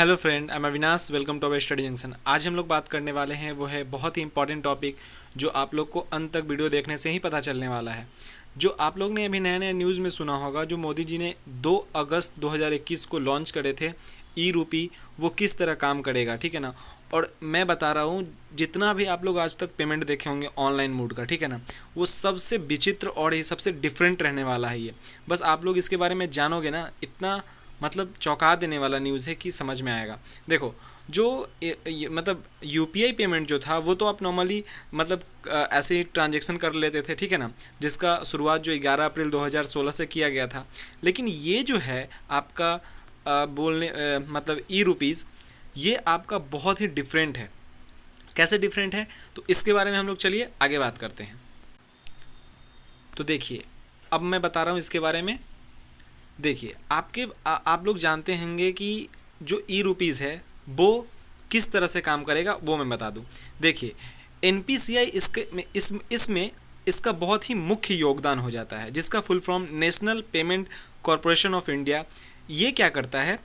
Hello friend, I am Avinash. Welcome to our study junction. आज हम लोग बात करने वाले हैं वो है बहुत ही इंपॉर्टेंट टॉपिक जो आप लोग को अंत तक वीडियो देखने से ही पता चलने वाला है। जो आप लोग ने अभी नया नया न्यूज़ में सुना होगा, जो मोदी जी ने 2 अगस्त 2021 को लॉन्च करे थे ई रूपी, वो किस तरह काम करेगा, ठीक है ना। और मैं बता रहा हूँ, जितना भी आप लोग आज तक पेमेंट देखे होंगे ऑनलाइन मोड का, ठीक है ना, वो सबसे विचित्र और ये सबसे डिफरेंट रहने वाला है ये। बस आप लोग इसके बारे में जानोगे ना, इतना मतलब चौंका देने वाला न्यूज़ है कि समझ में आएगा। देखो, जो मतलब यूपीआई पेमेंट जो था वो तो आप नॉर्मली मतलब ऐसे ही ट्रांजेक्शन कर लेते थे, ठीक है ना, जिसका शुरुआत जो 11 अप्रैल 2016 से किया गया था। लेकिन ये जो है आपका मतलब ई रुपीज़, ये आपका बहुत ही डिफरेंट है। कैसे डिफरेंट है, तो इसके बारे में हम लोग चलिए आगे बात करते हैं। तो देखिए, अब मैं बता रहा हूँ इसके बारे में। देखिए, आप लोग जानते होंगे कि जो ई रुपीज़ है वो किस तरह से काम करेगा, वो मैं बता दूं। देखिए, एनपीसीआई इसमें इसका बहुत ही मुख्य योगदान हो जाता है, जिसका full form national payment corporation of India. ये क्या करता है,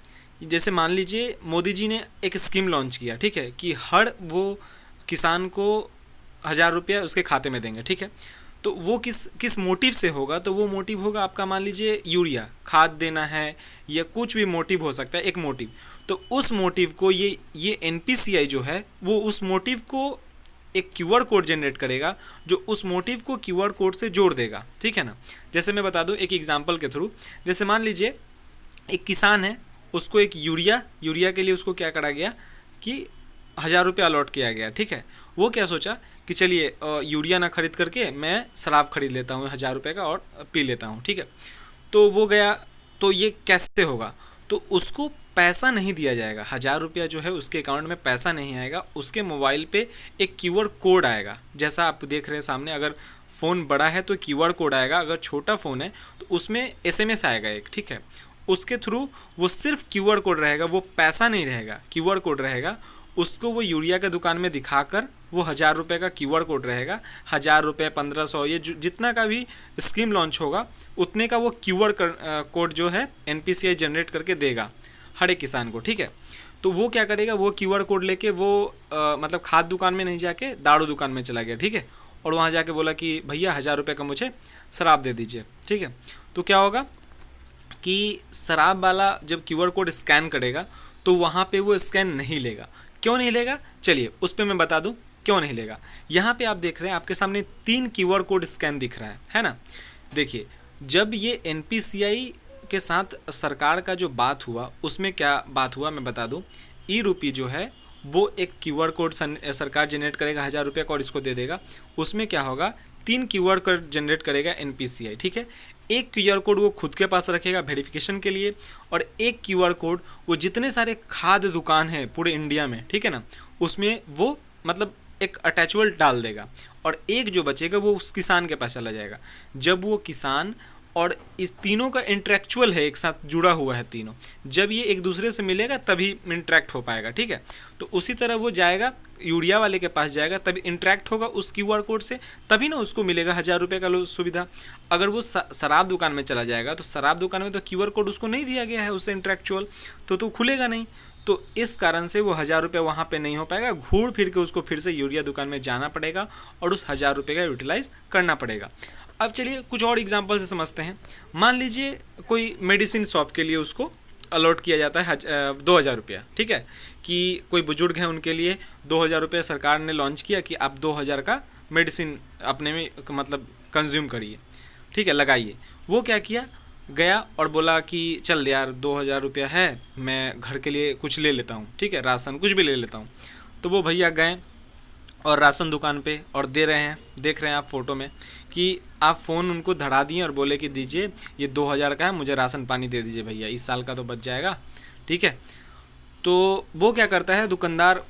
जैसे मान लीजिए मोदी जी ने एक स्कीम लॉन्च किया, ठीक है, कि हर वो किसान को 1000 रुपया उसके खाते में देंगे, ठीक है। तो वो किस किस मोटिव से होगा, तो वो मोटिव होगा आपका, मान लीजिए यूरिया खाद देना है या कुछ भी मोटिव हो सकता है, एक मोटिव। तो उस मोटिव को ये एनपीसीआई जो है वो उस मोटिव को एक क्यूआर कोड जनरेट करेगा, जो उस मोटिव को क्यूआर कोड से जोड़ देगा, ठीक है ना। जैसे मैं बता दूं एक एग्जांपल के थ्रू। जैसे मान लीजिए एक किसान है, उसको एक यूरिया के लिए उसको क्या करा गया कि 1000 रुपया अलॉट किया गया, ठीक है। वो क्या सोचा कि चलिए यूरिया ना खरीद करके मैं शराब खरीद लेता हूँ 1000 रुपये का और पी लेता हूँ, ठीक है। तो वो गया, तो ये कैसे होगा, तो उसको पैसा नहीं दिया जाएगा। 1000 रुपया जो है उसके अकाउंट में पैसा नहीं आएगा, उसके मोबाइल पे एक क्यूआर कोड आएगा। जैसा आप देख रहे हैं सामने, अगर फ़ोन बड़ा है तो क्यूआर कोड आएगा, अगर छोटा फ़ोन है तो उसमें एसएमएस आएगा एक, ठीक है। उसके थ्रू वो सिर्फ क्यूआर कोड रहेगा, वो पैसा नहीं रहेगा, क्यूआर कोड रहेगा। उसको वो यूरिया के दुकान में दिखाकर वो 1000 रुपये का क्यूआर कोड रहेगा। 1000 रुपये, 1500, ये जितना का भी स्कीम लॉन्च होगा उतने का वो क्यूआर कोड जो है एनपीसीआई जनरेट करके देगा हर एक किसान को, ठीक है। तो वो क्या करेगा, वो क्यूआर कोड लेके वो मतलब खाद दुकान में नहीं जाके दारू दुकान में चला गया, ठीक है। और वहाँ जाके बोला कि भैया 1000 रुपये का मुझे शराब दे दीजिए, ठीक है। तो क्या होगा कि शराब वाला जब क्यूआर कोड स्कैन करेगा तो वहाँ पे वो स्कैन नहीं लेगा। क्यों नहीं लेगा, चलिए उस पर मैं बता दूं क्यों नहीं लेगा। यहाँ पे आप देख रहे हैं, आपके सामने 3 क्यूआर कोड स्कैन दिख रहा है ना। देखिए, जब ये एनपीसीआई के साथ सरकार का जो बात हुआ, उसमें क्या बात हुआ मैं बता दूं। ई रूपी जो है वो एक क्यूआर कोड सरकार जनरेट करेगा 1000 रुपये का और इसको दे देगा। उसमें क्या होगा, 3 क्यूआर कोड जनरेट करेगा एनपीसीआई, ठीक है। एक क्यूआर कोड वो खुद के पास रखेगा वेरिफिकेशन के लिए, और एक क्यूआर कोड वो जितने सारे खाद्य दुकान हैं पूरे इंडिया में, ठीक है ना, उसमें वो मतलब एक अटैचबल डाल देगा, और एक जो बचेगा वो उस किसान के पास चला जाएगा। जब वो किसान और इस तीनों का इंटरेक्चुअल है, एक साथ जुड़ा हुआ है तीनों, जब ये एक दूसरे से मिलेगा तभी इंटरेक्ट हो पाएगा, ठीक है। तो उसी तरह वो जाएगा यूरिया वाले के पास जाएगा, तभी इंटरेक्ट होगा उस क्यूआर कोड से, तभी ना उसको मिलेगा 1000 रुपये का सुविधा। अगर वो शराब दुकान में चला जाएगा तो शराब दुकान में तो क्यूआर कोड उसको नहीं दिया गया है उससे इंटरेक्चुअल, तो खुलेगा नहीं। तो इस कारण से वो 1000 रुपये वहाँ पे नहीं हो पाएगा, घूर फिर के उसको फिर से यूरिया दुकान में जाना पड़ेगा और उस 1000 रुपये का यूटिलाइज करना पड़ेगा। अब चलिए कुछ और एग्जांपल से समझते हैं। मान लीजिए कोई मेडिसिन शॉप के लिए उसको अलॉट किया जाता है 2000 रुपया, ठीक है, कि कोई बुजुर्ग हैं उनके लिए 2000 रुपये सरकार ने लॉन्च किया कि आप 2000 का मेडिसिन अपने में मतलब कंज्यूम करिए, ठीक है, लगाइए। वो क्या किया, गया और बोला कि चल यार 2000 रुपया है, मैं घर के लिए कुछ ले लेता हूँ, ठीक है, राशन कुछ भी ले लेता हूँ। तो वो भैया गए और राशन दुकान पे और दे रहे हैं, देख रहे हैं आप फोटो में कि आप फ़ोन उनको धड़ा दिए और बोले कि दीजिए ये 2000 का है, मुझे राशन पानी दे दीजिए भैया, इस साल का तो बच जाएगा, ठीक है। तो वो क्या करता है, दुकानदार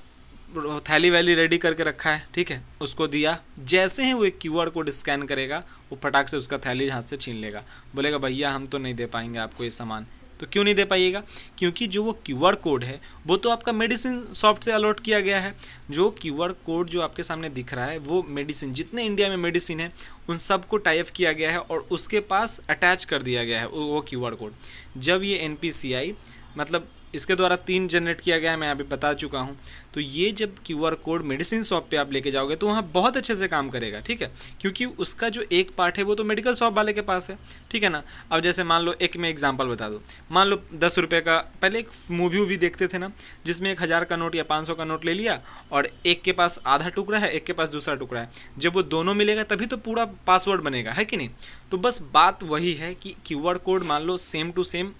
थैली वैली रेडी करके रखा है, ठीक है, उसको दिया। जैसे ही वो एक क्यूआर कोड स्कैन करेगा, वो फटाक से उसका थैली हाथ से छीन लेगा, बोलेगा भैया हम तो नहीं दे पाएंगे आपको ये सामान। तो क्यों नहीं दे पाइएगा, क्योंकि जो वो क्यूआर कोड है वो तो आपका मेडिसिन शॉप से अलॉट किया गया है। जो क्यूआर कोड जो आपके सामने दिख रहा है वो मेडिसिन, जितने इंडिया में मेडिसिन है उन सबको टाइप किया गया है और उसके पास अटैच कर दिया गया है वो क्यूआर कोड। जब ये एनपीसीआई मतलब इसके द्वारा 3 जनरेट किया गया है, मैं अभी बता चुका हूँ। तो ये जब QR कोड मेडिसिन शॉप पे आप लेके जाओगे तो वहाँ बहुत अच्छे से काम करेगा, ठीक है, क्योंकि उसका जो एक पार्ट है वो तो मेडिकल शॉप वाले के पास है, ठीक है ना। अब जैसे मान लो, एक मैं एग्जांपल बता दूँ, मान लो 10 रुपये का, पहले एक मूवी देखते थे ना, जिसमें 1000 का नोट या 500 का नोट ले लिया और एक के पास आधा टुकड़ा है, एक के पास दूसरा टुकड़ा है, जब वो दोनों मिलेगा तभी तो पूरा पासवर्ड बनेगा, है कि नहीं। तो बस बात वही है कि QR कोड मान लो सेम टू सेम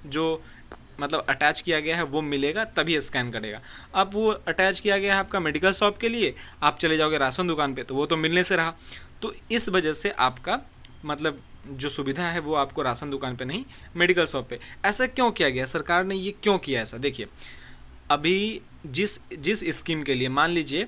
जो मतलब अटैच किया गया है वो मिलेगा तभी स्कैन करेगा। अब वो अटैच किया गया है आपका मेडिकल शॉप के लिए, आप चले जाओगे राशन दुकान पे तो वो तो मिलने से रहा। तो इस वजह से आपका मतलब जो सुविधा है वो आपको राशन दुकान पे नहीं, मेडिकल शॉप पे। ऐसा क्यों किया गया, सरकार ने ये क्यों किया ऐसा? देखिए, अभी जिस जिस स्कीम के लिए, मान लीजिए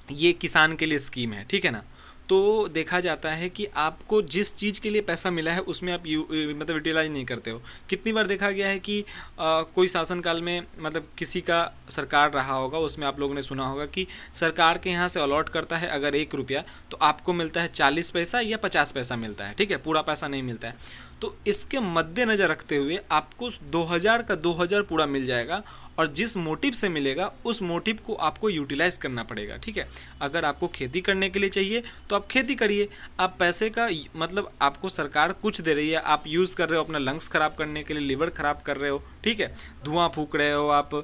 ये किसान के लिए स्कीम है, ठीक है ना, तो देखा जाता है कि आपको जिस चीज़ के लिए पैसा मिला है उसमें आप मतलब यूटिलाइज नहीं करते हो। कितनी बार देखा गया है कि कोई शासनकाल में मतलब किसी का सरकार रहा होगा, उसमें आप लोगों ने सुना होगा कि सरकार के यहाँ से अलॉट करता है अगर 1 रुपया, तो आपको मिलता है 40 पैसा या 50 पैसा मिलता है, ठीक है, पूरा पैसा नहीं मिलता है। तो इसके मद्देनज़र रखते हुए आपको 2000 का 2000 पूरा मिल जाएगा, और जिस मोटिव से मिलेगा उस मोटिव को आपको यूटिलाइज करना पड़ेगा, ठीक है। अगर आपको खेती करने के लिए चाहिए तो आप खेती करिए, आप पैसे का मतलब आपको सरकार कुछ दे रही है, आप यूज़ कर रहे हो अपना लंग्स ख़राब करने के लिए, लिवर ख़राब कर रहे हो, ठीक है, धुआं फूक रहे हो आप,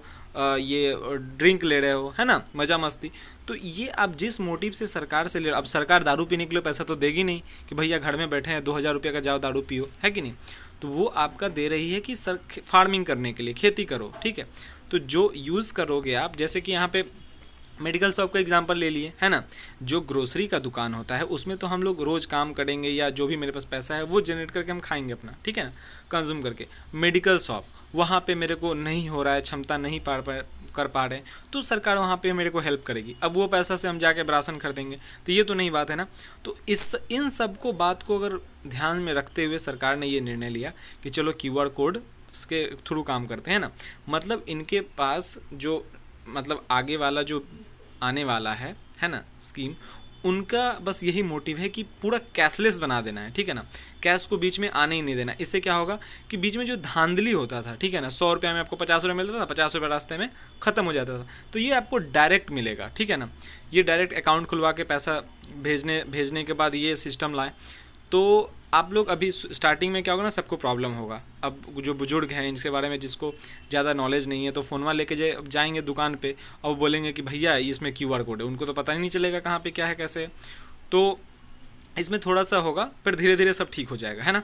ये ड्रिंक ले रहे हो, है ना, मज़ा मस्ती। तो ये आप जिस मोटिव से सरकार से ले, अब सरकार दारू पीने के लिए पैसा तो देगी नहीं कि भैया घर में बैठे हैं 2000 रुपये का जाओ दारू पियो, है कि नहीं। तो वो आपका दे रही है कि सर फार्मिंग करने के लिए, खेती करो, ठीक है। तो जो यूज़ करोगे आप, जैसे कि यहाँ पे मेडिकल शॉप का एग्जांपल ले लिए, है ना, जो ग्रोसरी का दुकान होता है उसमें तो हम लोग रोज़ काम करेंगे या जो भी मेरे पास पैसा है वो जनरेट करके हम खाएंगे अपना, ठीक है ना, कंज्यूम करके। मेडिकल शॉप, वहाँ पे मेरे को नहीं हो रहा है, क्षमता नहीं कर पा रहे, तो सरकार वहाँ पे मेरे को हेल्प करेगी। अब वो पैसा से हम जाके राशन खरीदेंगे, तो ये तो नहीं बात है ना। तो इन सब को बात को अगर ध्यान में रखते हुए सरकार ने ये निर्णय लिया कि चलो QR कोड के थ्रू काम करते हैं ना, मतलब इनके पास जो मतलब आगे वाला जो आने वाला है ना स्कीम, उनका बस यही मोटिव है कि पूरा कैशलेस बना देना है, ठीक है ना, कैश को बीच में आने ही नहीं देना। इससे क्या होगा कि बीच में जो धांधली होता था, ठीक है ना, 100 रुपये में आपको 50 रुपये मिलता था, 50 रुपये रास्ते में ख़त्म हो जाता था, तो ये आपको डायरेक्ट मिलेगा, ठीक है ना। ये डायरेक्ट अकाउंट खुलवा के पैसा भेजने के बाद ये सिस्टम लाए, तो आप लोग अभी स्टार्टिंग में क्या होगा ना, सबको प्रॉब्लम होगा। अब जो बुजुर्ग हैं इनके बारे में जिसको ज़्यादा नॉलेज नहीं है, तो फ़ोनवा लेके जाएंगे दुकान पे और वो बोलेंगे कि भैया इसमें QR कोड है, उनको तो पता ही नहीं चलेगा कहाँ पे क्या है कैसे। तो इसमें थोड़ा सा होगा, फिर धीरे धीरे सब ठीक हो जाएगा, है ना।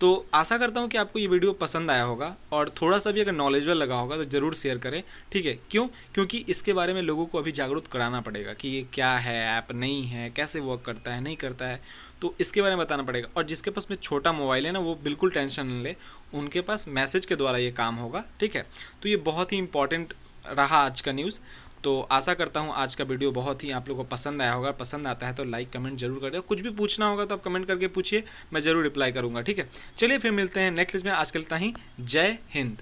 तो आशा करता हूँ कि आपको ये वीडियो पसंद आया होगा, और थोड़ा सा भी अगर नॉलेजेबल लगा होगा तो ज़रूर शेयर करें, ठीक है। क्यों? क्योंकि इसके बारे में लोगों को अभी जागरूक कराना पड़ेगा कि ये क्या है, ऐप नहीं है, कैसे वर्क करता है, नहीं करता है, तो इसके बारे में बताना पड़ेगा। और जिसके पास में छोटा मोबाइल है ना, वो बिल्कुल टेंशन न ले, उनके पास मैसेज के द्वारा ये काम होगा, ठीक है। तो ये बहुत ही इंपॉर्टेंट रहा आज का न्यूज़। तो आशा करता हूँ आज का वीडियो बहुत ही आप लोगों को पसंद आया होगा। पसंद आता है तो लाइक कमेंट जरूर करें, कुछ भी पूछना होगा तो आप कमेंट करके पूछिए, मैं ज़रूर रिप्लाई करूँगा, ठीक है। चलिए फिर मिलते हैं नेक्स्ट में, आज के लिए इतना ही। जय हिंद।